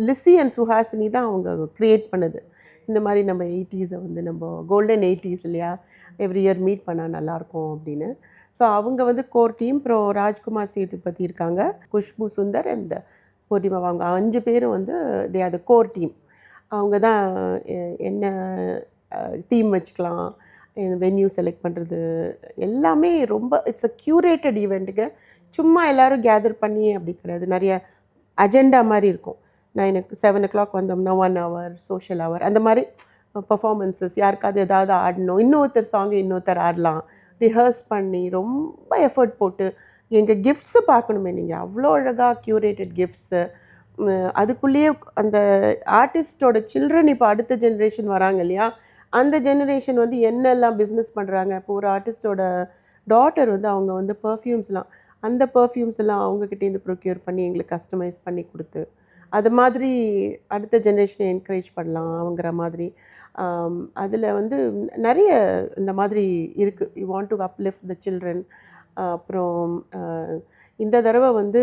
Lizzie and Suhasini தான் அவங்க create பண்ணது. இந்த மாதிரி நம்ம 80s வந்து நம்ம கோல்டன் 80s இல்லையா, எவ்ரி இயர் மீட் பண்ணால் நல்லாயிருக்கும் அப்படின்னு. ஸோ அவங்க வந்து கோர் டீம். அப்புறம் ராஜ்குமார் சேதுபதி இருக்காங்க, குஷ்பு சுந்தர் அண்ட் பூர்ணிமா. அவங்க 5 பேரும் வந்து they are the core team. அவங்க தான் என்ன தீம் வச்சுக்கலாம், வென்யூ செலக்ட் பண்ணுறது எல்லாமே ரொம்ப இட்ஸ் அ க்யூரேட்டட் ஈவெண்ட்டுங்க. சும்மா எல்லோரும் கேதர் பண்ணி அப்படி கிடையாது. நிறைய அஜெண்டா மாதிரி இருக்கும். 7 o'clock வந்தோம்னா 1 hour சோஷியல் ஹவர், அந்த மாதிரி பர்ஃபார்மன்ஸஸ். யாருக்காவது ஏதாவது ஆடணும், இன்னொருத்தர் சாங்கை இன்னொருத்தர் ஆடலாம், ரிஹர்ஸ் பண்ணி ரொம்ப எஃபர்ட் போட்டு. எங்கள் கிஃப்ட்ஸு பார்க்கணுமே நீங்கள், அவ்வளோ அழகாக க்யூரேட்டட் கிஃப்ட்ஸு. அதுக்குள்ளேயே அந்த ஆர்டிஸ்டோட சில்ட்ரன் இப்போ அடுத்த ஜென்ரேஷன் வராங்க இல்லையா, அந்த ஜெனரேஷன் வந்து என்னெல்லாம் பிஸ்னஸ் பண்ணுறாங்க. இப்போ ஒரு ஆர்டிஸ்டோட டாட்டர் வந்து அவங்க வந்து பர்ஃப்யூம்ஸ்லாம், அந்த பர்ஃப்யூம்ஸ் எல்லாம் அவங்கக்கிட்டேருந்து ப்ரொக்யூர் பண்ணி எங்களுக்கு கஸ்டமைஸ் பண்ணி கொடுத்து, அது மாதிரி அடுத்த ஜென்ரேஷனை என்கரேஜ் பண்ணலாம் அவங்கிற மாதிரி. அதில் வந்து நிறைய இந்த மாதிரி இருக்குது. You want to uplift the children. அப்புறம் இந்த தடவை வந்து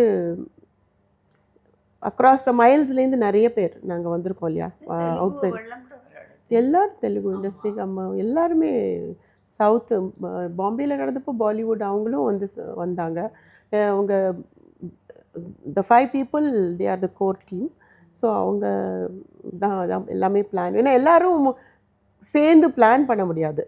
அக்ராஸ் த மைல்ஸ்லேருந்து நிறைய பேர் நாங்கள் வந்திருக்கோம் இல்லையா, அவுட் சைட். எல்லோரும் தெலுங்கு இண்டஸ்ட்ரிக்கு அம்மா எல்லாருமே. சவுத்து பாம்பேயில் நடந்தப்போ பாலிவுட் அவங்களும் வந்து வந்தாங்க. அவங்க த 5 people they are the core team. So அவங்க தான் எல்லாமே பிளான். ஏன்னா எல்லோரும் சேர்ந்து பிளான் பண்ண முடியாது.